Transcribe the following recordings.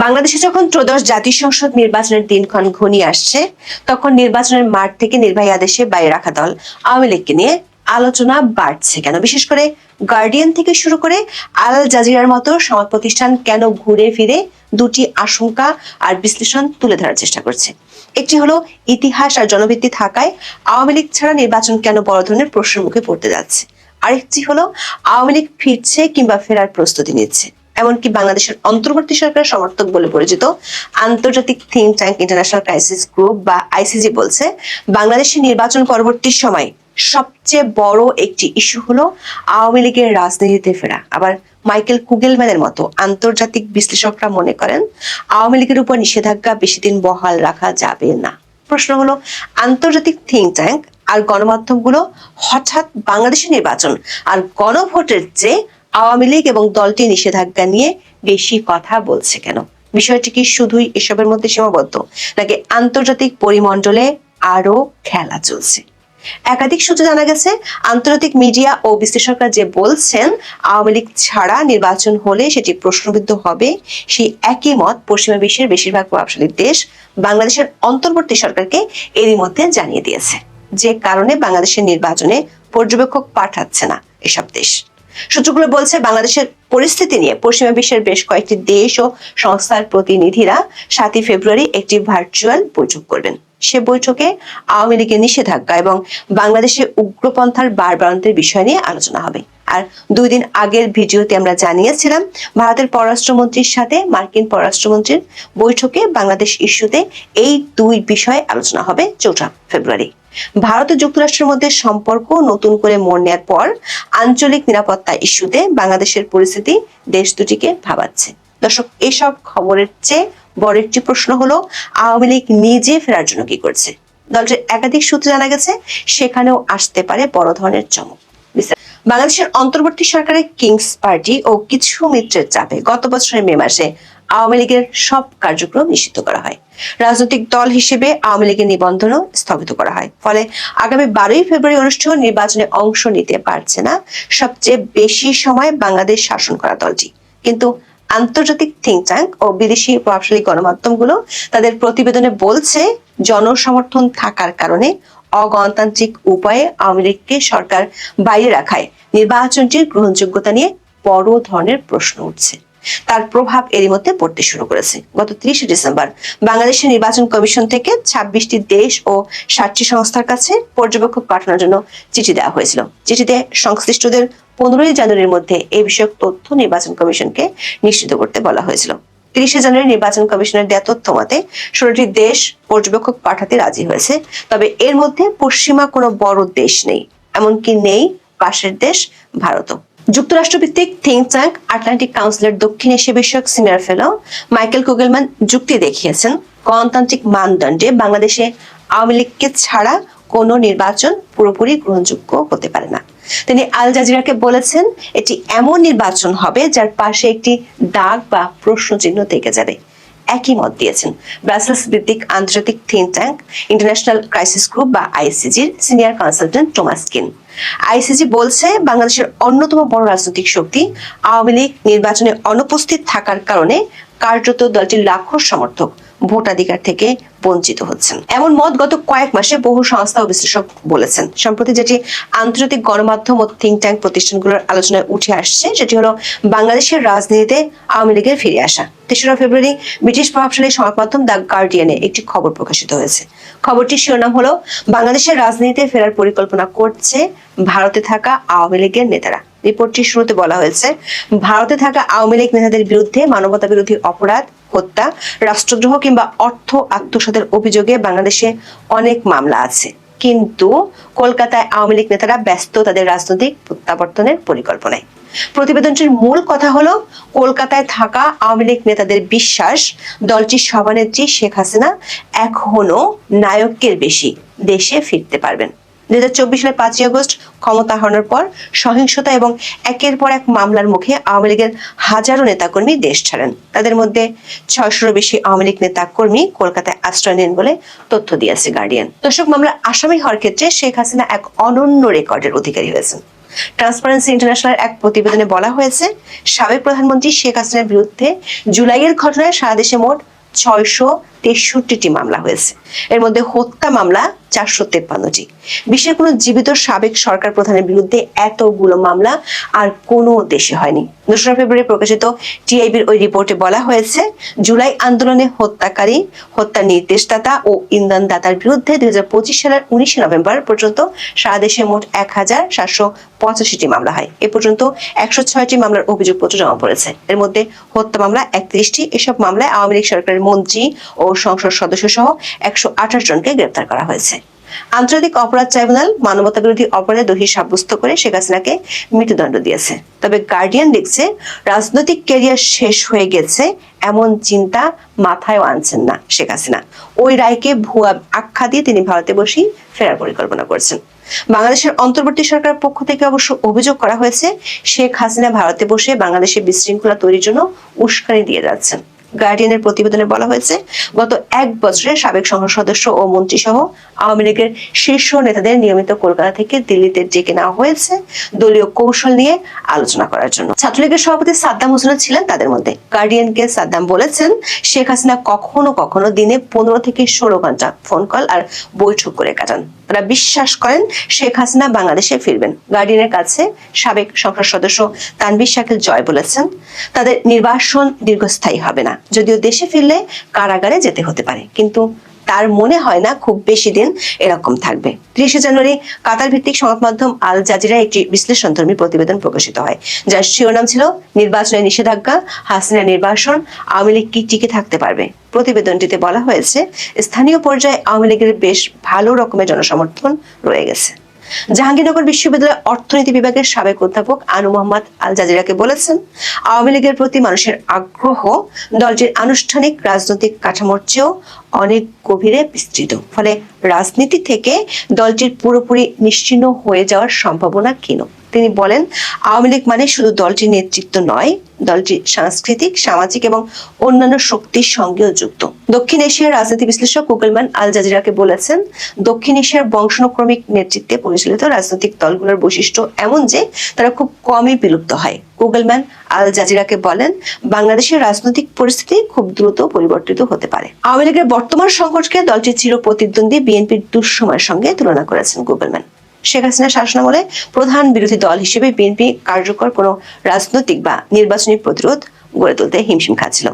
বাংলাদেশে যখন ত্রয়োদশ জাতীয় সংসদ নির্বাচনের দিনক্ষণ ঘনিয়ে আসছে, তখন নির্বাচনের মাঠ থেকে নির্বাহী আদেশে বাইরে রাখা দল আওয়ামী লীগকে নিয়ে আলোচনা বাড়ছে কেন? বিশেষ করে গার্ডিয়ান থেকে শুরু করে আল জাজিরার মতো সংবাদ প্রতিষ্ঠান কেন ঘুরে ফিরে দুটি আশঙ্কা আর বিশ্লেষণ তুলে ধরার চেষ্টা করছে। একটি হলো ইতিহাস আর জনভিত্তি থাকায় আওয়ামী লীগ ছাড়া নির্বাচন কেন বড় ধরনের প্রশ্নের মুখে পড়তে যাচ্ছে। আরেকটি হলো আওয়ামী লীগ ফিরছে কিংবা ফেরার প্রস্তুতি নিচ্ছে। এমনকি বাংলাদেশের অন্তর্বর্তী সরকারের সমর্থক বলে পরিচিত আন্তর্জাতিক think tank international crisis group বা আইসিজি বলছে, বাংলাদেশের নির্বাচন পরবর্তী সময় সবচেয়ে বড় একটি ইস্যু হলো আওয়ামী লীগের রাজনীতিতে ফেরা। আবার মাইকেল কুগেলম্যানের মতো আন্তর্জাতিক বিশ্লেষকরা মনে করেন, আওয়ামী লীগের উপর নিষেধাজ্ঞা বেশি দিন বহাল রাখা যাবে না। প্রশ্ন হলো, আন্তর্জাতিক থিঙ্ক ট্যাঙ্ক আর গণমাধ্যমগুলো হঠাৎ বাংলাদেশের নির্বাচন আর গণভোটের চেয়ে আওয়ামী লীগ এবং দলটি নিষেধাজ্ঞা নিয়ে বেশি কথা বলছে কেন? বিষয়টি কি শুধুই এসবের মধ্যে সীমাবদ্ধ, নাকি আন্তর্জাতিক পরিমণ্ডলে আরো খেলা চলছে? একাধিক সূত্রে জানা গেছে, আন্তর্জাতিক মিডিয়া ও বিশ্লেষকরা যে বলছেন আওয়ামী লীগ ছাড়া নির্বাচন হলে সেটি প্রশ্নবিদ্ধ হবে, সেই একই মত পশ্চিমা বিশ্বের বেশিরভাগ প্রভাবশালী দেশ বাংলাদেশের অন্তর্বর্তী সরকারকে এরই মধ্যে জানিয়ে দিয়েছে, যে কারণে বাংলাদেশের নির্বাচনে পর্যবেক্ষক পাঠাচ্ছে না এসব দেশ। সূত্রগুলো বলছে, বাংলাদেশের পরিস্থিতি নিয়ে পশ্চিমা বিশ্বের বেশ কয়েকটি দেশ ও সংস্থার প্রতিনিধিরা 7 ফেব্রুয়ারি একটি ভার্চুয়াল বৈঠক করবেন। সে বৈঠকে আওয়ামী লীগের নিষেধাজ্ঞা এবং বাংলাদেশে উগ্রপন্থার বাড়বাড়ন্তের বিষয় নিয়ে আলোচনা হবে। আর 2 দিন আগের ভিডিওতে আমরা জানিয়েছিলাম, ভারতের পররাষ্ট্রমন্ত্রীর সাথে মার্কিন পররাষ্ট্রমন্ত্রীর বৈঠকে বাংলাদেশ ইস্যুতে এই 2 বিষয়ে আলোচনা হবে 4 ফেব্রুয়ারি। ভারত ও যুক্তরাষ্ট্রের মধ্যে সম্পর্ক নতুন করে মোড় নেওয়ার পর আঞ্চলিক নিরাপত্তা ইস্যুতে বাংলাদেশের পরিস্থিতি দেশ দুটিকে ভাবাচ্ছে। দর্শক, এসব খবরের চেয়ে বড় একটি প্রশ্ন হলো, আওয়ামী লীগ নিজে ফেরার জন্য কি করছে? দলটির একাধিক সূত্রে জানা গেছে, সেখানেও আসতে পারে বড় ধরনের চমক। বাংলাদেশের অন্তর্বর্তী সরকারের কিংস পার্টি ও কিছু মিত্রের চাপে গত বছরের মে মাসে আওয়ামী লীগের সব কার্যক্রম নিষিদ্ধ করা হয়। রাজনৈতিক দল হিসেবে আওয়ামী লীগের নিবন্ধনও স্থগিত করা হয়। ফলে আগামী 12 ফেব্রুয়ারি অনুষ্ঠিত নির্বাচনে অংশ নিতে পারছে না সবচেয়ে বেশি সময় বাংলাদেশ শাসন করা দলটি। কিন্তু আন্তর্জাতিক থিঙ্ক ট্যাঙ্ক ও বিদেশি প্রভাবশালী গণমাধ্যমগুলো তাদের প্রতিবেদনে বলছে, জনসমর্থন থাকার কারণে অগণতান্ত্রিক উপায়ে আওয়ামী লীগকে সরকার বাইরে রাখায় নির্বাচনটির গ্রহণযোগ্যতা নিয়ে বড় ধরনের প্রশ্ন উঠছে। তার প্রভাব এরই মধ্যে পড়তে শুরু করেছে। গত 30 ডিসেম্বর বাংলাদেশের নির্বাচন কমিশন থেকে 26টি দেশ ও 60টি সংস্থার কাছে পর্যবেক্ষক পাঠানোর জন্য চিঠি দেওয়া হয়েছিল। চিঠিতে সংশ্লিষ্টদের 15 জানুয়ারির মধ্যে এই বিষয়ক তথ্য নির্বাচন কমিশনকে নিশ্চিত করতে বলা হয়েছিল। 30 জানুয়ারি নির্বাচন কমিশনের দেওয়া তথ্য মতে 16টি দেশ পর্যবেক্ষক পাঠাতে রাজি হয়েছে। তবে এর মধ্যে পশ্চিমা কোনো বড় দেশ নেই, এমনকি নেই পাশের দেশ ভারতও। যুক্তরাষ্ট্রভিত্তিক থিঙ্ক ট্যাঙ্ক আটলান্টিক কাউন্সিলের দক্ষিণ এশিয়া বিষয়ক সিনিয়র ফেলো মাইকেল কুগেলম্যান যুক্তি দেখিয়েছেন, গণতান্ত্রিক মানদণ্ডে বাংলাদেশে আওয়ামী লীগকে ছাড়া কোনো নির্বাচন পুরোপুরি গ্রহণযোগ্য হতে পারে না। তিনি আল জাজিরাকে বলেছেন, এটি এমন নির্বাচন হবে যার পাশে একটি দাগ বা প্রশ্ন চিহ্ন থেকে যাবে। একই মত দিয়েছেন ব্রাসেলস ভিত্তিক আন্তর্জাতিক think tank international crisis group বা আইসিজির সিনিয়র কনসালটেন্ট টমাস কিন। আইসিজি বলছে, বাংলাদেশের অন্যতম বড় রাজনৈতিক শক্তি আওয়ামী লীগ নির্বাচনে অনুপস্থিত থাকার কারণে কার্যত দলটির লাখো সমর্থক ভোটাধিকার থেকে বঞ্চিত হচ্ছেন। এমন মত গত কয়েক মাসে বহু সংস্থা ও বিশ্লেষক বলেছেন। সম্প্রতি যেটি আন্তর্জাতিক গণমাধ্যম ও থিঙ্ক ট্যাঙ্ক প্রতিষ্ঠানগুলোর আলোচনায় উঠে আসছে, সেটি হলো বাংলাদেশের রাজনীতিতে আওয়ামী লীগের ফিরে আসা। 3 ফেব্রুয়ারি ব্রিটিশ প্রভাবশালী সংবাদ মাধ্যম দ্য গার্ডিয়ানে একটি খবর প্রকাশিত হয়েছে। খবরটির শিরোনাম হলো, বাংলাদেশের রাজনীতিতে ফেরার পরিকল্পনা করছে ভারতে থাকা আওয়ামী লীগের নেতারা। রিপোর্টটির শুরুতে বলা হয়েছে, ভারতে থাকা আওয়ামী লীগ নেতাদের বিরুদ্ধে মানবতা বিরোধী অপরাধ, হত্যা, রাষ্ট্রদ্রোহ কিংবা অর্থ আত্মসাতের অভিযোগে বাংলাদেশে অনেক মামলা আছে, কিন্তু কলকাতায় আওয়ামী লীগ নেতারা ব্যস্ত তাদের রাজনৈতিক প্রত্যাবর্তনের পরিকল্পনায়। প্রতিবেদনটির মূল কথা হলো, কলকাতায় থাকা আওয়ামী লীগ নেতাদের বিশ্বাস, দলটির সভানেত্রী শেখ হাসিনা এখনো নায়কের বেশি দেশে ফিরতে পারবেন। 2024 সালের 5 আগস্ট ক্ষমতা হারানোর পর সহিংসতা এবং একের পর এক মামলার মুখে আওয়ামী লীগের হাজারো নেতাকর্মী দেশ ছাড়েন। তাদের মধ্যে 600-র বেশি আওয়ামী লীগ নেতাকর্মী কলকাতায় আশ্রয় নেন বলে তথ্য দিয়েছে গার্ডিয়ান। দর্শক, মামলার আসামি হওয়ার ক্ষেত্রে শেখ হাসিনা এক অনন্য রেকর্ডের অধিকারী হয়েছেন। ট্রান্সপারেন্সি ইন্টারন্যাশনালের এক প্রতিবেদনে বলা হয়েছে, সাবেক প্রধানমন্ত্রী শেখ হাসিনার বিরুদ্ধে জুলাইয়ের ঘটনায় সারা দেশে মোট 663টি মামলা হয়েছে। এর মধ্যে হত্যা মামলা 453টি। বিশ্বের কোনো জীবিত সাবেক সরকার প্রধানের বিরুদ্ধে এতগুলো মামলা আর কোনো দেশে হয়নি। 2রা ফেব্রুয়ারি প্রকাশিত টিআইবির ওই রিপোর্টে বলা হয়েছে, জুলাই আন্দোলনে হত্যাকারী, হত্যার নির্দেশদাতা ও ইন্ধনদাতার বিরুদ্ধে 2025 সালের 19 নভেম্বর পর্যন্ত সারা দেশে মোট 1785টি মামলা হয়। এ পর্যন্ত 106টি মামলার অভিযোগপত্র জমা পড়েছে। এর মধ্যে হত্যা মামলা 31টি। এসব মামলায় আওয়ামী লীগ সরকারের মন্ত্রী ও সংসদ সদস্য সহ 128 জনকে গ্রেপ্তার করা হয়েছে। আন্তর্জাতিক অপরাধ ট্রাইব্যুনাল মানবতা বিরোধী অপরাধে দোষী সাব্যস্ত করে শেখ হাসিনাকে মৃত্যুদণ্ড দিয়েছে। তবে গার্ডিয়ান লিখছে, রাজনৈতিক ক্যারিয়ার শেষ হয়ে গেছে এমন চিন্তা মাথায়ও আনছেন না শেখ হাসিনা। ওই রায়কে ভুয়া আখ্যা দিয়ে তিনি ভারতে বসেই ফেরার পরিকল্পনা করছেন। বাংলাদেশের অন্তর্বর্তী সরকারের পক্ষ থেকে অবশ্য অভিযোগ করা হয়েছে, শেখ হাসিনা ভারতে বসে বাংলাদেশে বিশৃঙ্খলা তৈরির জন্য উস্কানি দিয়ে যাচ্ছেন। গার্ডিয়ানের প্রতিবেদনে বলা হয়েছে, গত 1 বছরে সাবেক সংসদ সদস্য ও মন্ত্রী সহ আওয়ামী লীগের শীর্ষ নেতাদের নিয়মিত কলকাতা থেকে দিল্লিতে ডেকে নেওয়া হয়েছে দলীয় কৌশল নিয়ে আলোচনা করার জন্য। ছাত্রলীগের সভাপতি সাদ্দাম হোসেন ছিলেন তাদের মধ্যে। গার্ডিয়ানকে সাদ্দাম বলেছেন, শেখ হাসিনা কখনো কখনো দিনে 15 থেকে 16 ঘন্টা ফোন কল আর বৈঠক করে কাটান। তারা বিশ্বাস করেন শেখ হাসিনা বাংলাদেশে ফিরবেন। গার্ডিয়ানের কাছে সাবেক সংসদ সদস্য তানভীর শাকিল জয় বলেছেন, তাদের নির্বাসন দীর্ঘস্থায়ী হবে না, যদিও দেশে ফিরলে কারাগারে যেতে হতে পারে, কিন্তু তার মনে হয় না খুব বেশি দিন এরকম থাকবে। 30 জানুয়ারি কাতার ভিত্তিক সংবাদ মাধ্যম আল জাজিরা একটি বিশ্লেষণধর্মী প্রতিবেদন প্রকাশিত হয়, যার শিরোনাম ছিল নির্বাচনে নিষেধাজ্ঞা, হাসিনা নির্বাসন, আওয়ামী লীগ কি টিকে থাকতে পারবে। প্রতিবেদনটিতে বলা হয়েছে, স্থানীয় পর্যায়ে আওয়ামী লীগের বেশ ভালো রকমের জনসমর্থন রয়ে গেছে। জাহাঙ্গীরনগর বিশ্ববিদ্যালয়ের অর্থনীতি বিভাগের সাবেক অধ্যাপক আনু মোহাম্মদ আল জাজিরাকে বলেছেন, আওয়ামী লীগের প্রতি মানুষের আগ্রহ দলটির আনুষ্ঠানিক রাজনৈতিক কাঠামোর চেয়েও অনেক গভীরে বিস্তৃত। ফলে রাজনীতি থেকে দলটির পুরোপুরি নিশ্চিহ্ন হয়ে যাওয়ার সম্ভাবনা ক্ষীণ। তিনি বলেন, আওয়ামী লীগ মানে শুধু দলটির নেতৃত্ব নয়, দলটি সাংস্কৃতিক, সামাজিক এবং অন্যান্য শক্তির সঙ্গেও যুক্ত। দক্ষিণ এশিয়ার রাজনীতি বিশ্লেষক কুগলম্যান আল জাজিরাকে বলেছেন, দক্ষিণ এশিয়ার বংশানুক্রমিক নেতৃত্বে পরিচালিত রাজনৈতিক দলগুলোর বৈশিষ্ট্য এমন যে তারা খুব কমই বিলুপ্ত হয়। কুগলম্যান আল জাজিরাকে বলেন, বাংলাদেশের রাজনৈতিক পরিস্থিতি খুব দ্রুত পরিবর্তিত হতে পারে। আওয়ামী লীগের বর্তমান সংকটকে দলটির চির প্রতিদ্বন্দ্বী বিএনপির দুঃসময়ের সঙ্গে তুলনা করেছেন কুগলম্যান। শেখ হাসিনার শাসনামলে প্রধান বিরোধী দল হিসেবে বিএনপি কার্যকর কোনো রাজনৈতিক বা নির্বাচনী প্রতিরোধ গড়ে তুলতে হিমশিম খাচ্ছিল।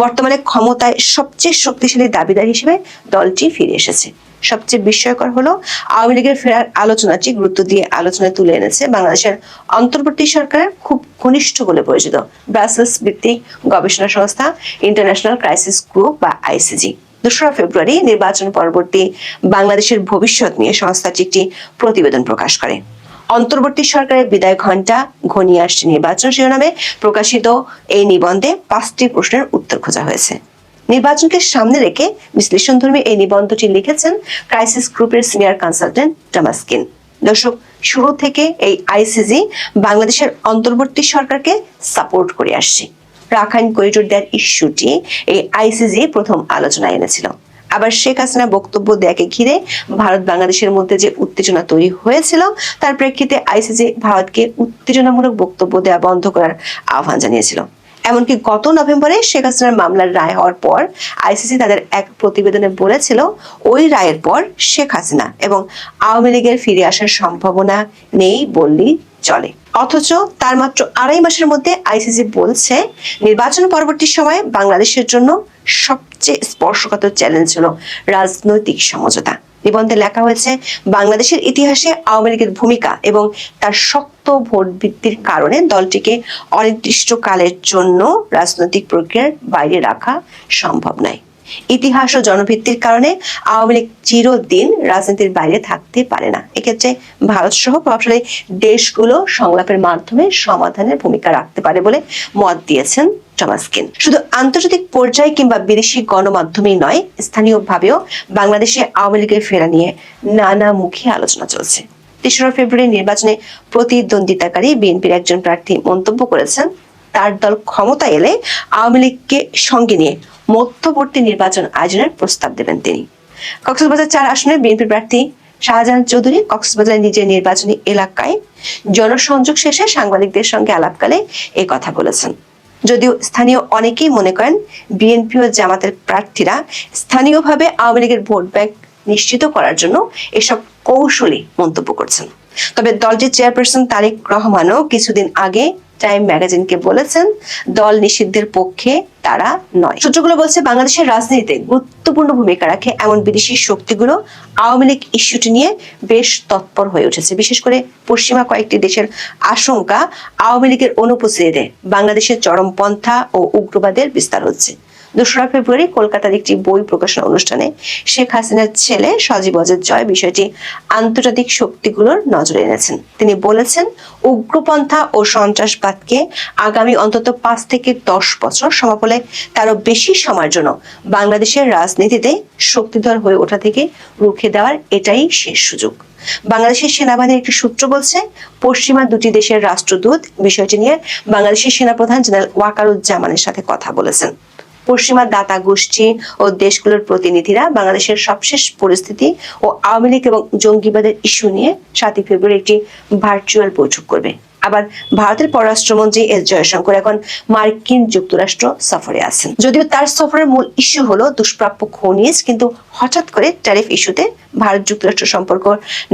বর্তমানে ক্ষমতায় সবচেয়ে শক্তিশালী দাবিদার হিসেবে দলটি ফিরে এসেছে। সবচেয়ে বিস্ময়কর হলো, আওয়ামী লীগের ফেরার আলোচনাটি গুরুত্ব দিয়ে আলোচনায় তুলে এনেছে বাংলাদেশের অন্তর্বর্তী সরকারের খুব ঘনিষ্ঠ বলে পরিচিত ব্রাসেলস ভিত্তিক গবেষণা সংস্থা ইন্টারন্যাশনাল ক্রাইসিস গ্রুপ বা আইসিজি। 2রা ফেব্রুয়ারি নির্বাচন পরবর্তী বাংলাদেশের ভবিষ্যৎ নিয়ে সংস্থাটি একটি প্রতিবেদন প্রকাশ করে। অন্তর্বর্তী সরকারের বিদায় ঘণ্টা ঘনিয়ে আসছে নির্বাচন শিরোনামে প্রকাশিত এই নিবন্ধে 5টি প্রশ্নের উত্তর খোঁজা হয়েছে। নির্বাচনকে সামনে রেখে বিশ্লেষণধর্মী এই নিবন্ধটি লিখেছেন ক্রাইসিস গ্রুপের সিনিয়র কনসালটেন্ট টমাস কিন। দর্শক, শুরু থেকে এই আইসিজি বাংলাদেশের অন্তর্বর্তী সরকারকে সাপোর্ট করে আসছে। রাখাইন করিডোর দেওয়ার ইস্যুটি এই আইসিজি প্রথম আলোচনায় এনেছিল। আবার শেখ হাসিনা বক্তব্য দেয়াকে ঘিরে ভারত বাংলাদেশের মধ্যে যে উত্তেজনা তৈরি হয়েছিল, তার প্রেক্ষিতে আইসিজি ভারতকে উত্তেজনামূলক বক্তব্য দেওয়া বন্ধ করার আহ্বান জানিয়েছিল। এমনকি গত নভেম্বরে শেখ হাসিনার মামলার রায় হওয়ার পর আইসিসি তাদের এক প্রতিবেদনে বলেছিল, ওই রায়ের পর শেখ হাসিনা এবং আওয়ামী লীগের ফিরে আসার সম্ভাবনা নেই বললেই চলে। অথচ তার মাত্র 2.5 মাসের মধ্যে আইসিসি বলছে, নির্বাচন পরবর্তী সময়ে বাংলাদেশের জন্য সবচেয়ে স্পর্শকাতর চ্যালেঞ্জ হলো রাজনৈতিক সমঝোতা। নিবন্ধে লেখা হয়েছে, বাংলাদেশের ইতিহাসে আওয়ামী লীগের ভূমিকা এবং তার শক্ত ভোট ভিত্তির কারণে দলটিকে অনির্দিষ্টকালের জন্য রাজনৈতিক প্রক্রিয়ার বাইরে রাখা সম্ভব নয়। ইতিহাস ও জনভিত্তির কারণে আওয়ামী লীগ চিরদিন রাজনীতির বাইরে থাকতে পারে না। এক্ষেত্রে ভারত সহ প্রভাবশালী দেশগুলো সংলাপের মাধ্যমে সমাধানের ভূমিকা রাখতে পারে বলে মত দিয়েছেন টমাস কিন। শুধু আন্তর্জাতিক পর্যায়ে কিংবা বিদেশি গণমাধ্যমেই নয়, স্থানীয়ভাবেও বাংলাদেশে আওয়ামী লীগের ফেরা নিয়ে নানামুখী আলোচনা চলছে। 3রা ফেব্রুয়ারি নির্বাচনে প্রতিদ্বন্দ্বিতাকারী বিএনপির একজন প্রার্থী মন্তব্য করেছেন, তার দল ক্ষমতা এলে আওয়ামী লীগকে সঙ্গে নিয়ে মধ্যবর্তী নির্বাচন আয়োজনের প্রস্তাব দেবেন তিনি। কক্সবাজার 4 আসনে বিএনপি প্রার্থী শাহজাহান চৌধুরী কক্সবাজার নিজের নির্বাচনী এলাকায় জনসংযোগ শেষে সাংবাদিকদের সঙ্গে আলাপকালে এই কথা বলেছেন। যদিও স্থানীয় অনেকেই মনে করেন বিএনপি ও জামাতের প্রার্থীরা স্থানীয়ভাবে আওয়ামী লীগের ভোট ব্যাংক নিশ্চিত করার জন্য এসব কৌশলী মন্তব্য করছেন। তবে দলটির চেয়ারপারসন তারেক রহমানও কিছুদিন আগে টাইম ম্যাগাজিনকে বলেছেন দল নিষিদ্ধের পক্ষে তারা নয়। সূত্রগুলো বলছে বাংলাদেশের রাজনীতিতে গুরুত্বপূর্ণ ভূমিকা রাখে এমন বিদেশি শক্তিগুলো আওয়ামী লীগ ইস্যুটি নিয়ে বেশ তৎপর হয়ে উঠেছে। বিশেষ করে পশ্চিমা কয়েকটি দেশের আশঙ্কা আওয়ামী লীগের অনুপস্থিতিতে বাংলাদেশের চরমপন্থা ও উগ্রবাদের বিস্তার হচ্ছে। 2রা ফেব্রুয়ারি কলকাতার একটি বই প্রকাশনা অনুষ্ঠানে শেখ হাসিনার ছেলে সজীব অজের জয় বিষয়টি আন্তর্জাতিক শক্তিগুলোর নজরে এনেছেন। তিনি বলেছেন, উগ্রপন্থা ও সন্ত্রাসবাদকে আগামী অন্তত 5 থেকে 10 বছর সমাপলে তারও বেশি সময়ের জন্য বাংলাদেশের রাজনীতিতে শক্তিধর হয়ে ওঠা থেকে রুখে দেওয়ার এটাই শেষ সুযোগ। বাংলাদেশের সেনাবাহিনীর একটি সূত্র বলছে, পশ্চিমা দুটি দেশের রাষ্ট্রদূত বিষয়টি নিয়ে বাংলাদেশের সেনাপ্রধান জেনারেল ওয়াকারুজ্জামানের সাথে কথা বলেছেন। পশ্চিমা দাতা গোষ্ঠী ও দেশগুলোর প্রতিনিধিরা বাংলাদেশের সবশেষ পরিস্থিতি ও আওয়ামী লীগ এবং জঙ্গিবাদের ইস্যু নিয়ে 7 ফেব্রুয়ারি একটি ভার্চুয়াল বৈঠক করবে। আবার ভারতের পররাষ্ট্রমন্ত্রী এস জয়শঙ্কর এখন মার্কিন যুক্তরাষ্ট্র সফরে আছেন। যদিও তার সফরের মূল ইস্যু হলো দুষ্প্রাপ্য খনিজ, কিন্তু হঠাৎ করে ট্যারিফ ইস্যুতে ভারত যুক্তরাষ্ট্র সম্পর্ক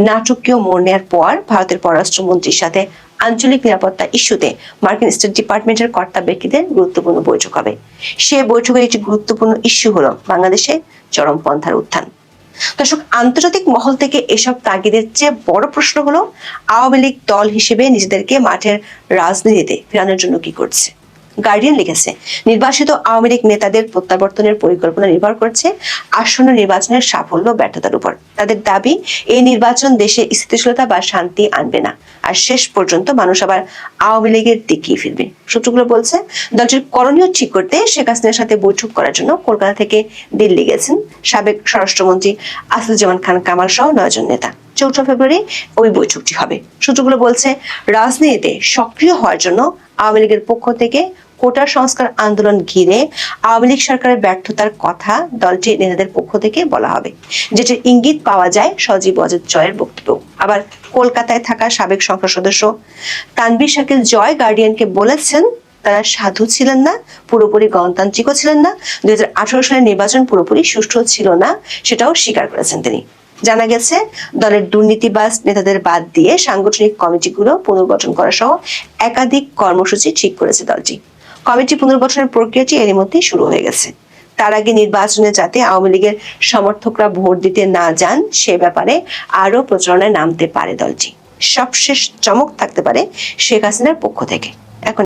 নাটকীয় মোড় নেওয়ার পর ভারতের পররাষ্ট্রমন্ত্রীর সাথে আঞ্চলিক নিরাপত্তা ইস্যুতে মার্কিন স্টেট ডিপার্টমেন্টের কর্তা ব্যক্তিদের গুরুত্বপূর্ণ বৈঠক হবে। সে বৈঠকের একটি গুরুত্বপূর্ণ ইস্যু হলো বাংলাদেশে চরমপন্থার উত্থান। দর্শক, আন্তর্জাতিক মহল থেকে এসব তাগিদের চেয়ে বড় প্রশ্ন হলো আওয়ামী লীগ দল হিসেবে নিজেদেরকে মাঠের রাজনীতিতে ফেরানোর জন্য কি করছে। গার্ডিয়ান লিখেছে, নির্বাসিত আওয়ামী লীগ নেতাদের প্রত্যাবর্তনের পরিকল্পনা নির্ভর করছে আসন্ন নির্বাচনের সাফল্য ব্যর্থতার উপর। তাদের দাবি, এই নির্বাচন দেশে স্থিতিশীলতা বা শান্তি আনবে না, আর শেষ পর্যন্ত মানুষ আবার আওয়ামী লীগের দিকেই ফিরবে। সূত্রগুলো বলছে, দলটির করণীয় ঠিক করতে শেখ হাসিনার সাথে বৈঠক করার জন্য কলকাতা থেকে দিল্লি গেছেন সাবেক স্বরাষ্ট্রমন্ত্রী আসাদুজ্জামান খান কামাল সহ 9 জন নেতা। 4 ফেব্রুয়ারি ওই বৈঠকটি হবে। সূত্রগুলো বলছে, রাজনীতিতে সক্রিয় হওয়ার জন্য আওয়ামী লীগের পক্ষ থেকে কোটা সংস্কার আন্দোলন ঘিরে আওয়ামী লীগ সরকারের ব্যর্থতার কথা দলটির নেতাদের পক্ষ থেকে বলা হবে, যেটির ইঙ্গিত পাওয়া যায় সজীব অজের জয়ের বক্তব্য। আবার কলকাতায় থাকা সাবেক সংসদ সদস্য তানভীর শাকিল জয় গার্ডিয়ানকে বলেছেন, তারা সাধু ছিলেন না, পুরোপুরি গণতান্ত্রিকও ছিলেন না, 2018 সালের নির্বাচন পুরোপুরি সুষ্ঠু ছিল না, সেটাও স্বীকার করেছেন তিনি। জানা গেছে, দলের দুর্নীতিবাজ নেতাদের বাদ দিয়ে সাংগঠনিক কমিটিগুলো পুনর্গঠন করা সহ একাধিক কর্মসূচি ঠিক করেছে দলটি। কমিটি পুনর্গঠনের প্রক্রিয়াটি এরই মধ্যেই শুরু হয়ে গেছে। তার আগে নির্বাচনে যাতে আওয়ামী লীগের সমর্থকরা ভোট দিতে না যান সে ব্যাপারে আরো প্রচারণায় নামতে পারে দলটি। সবশেষ চমক থাকতে পারে শেখ হাসিনার পক্ষ থেকে। এখন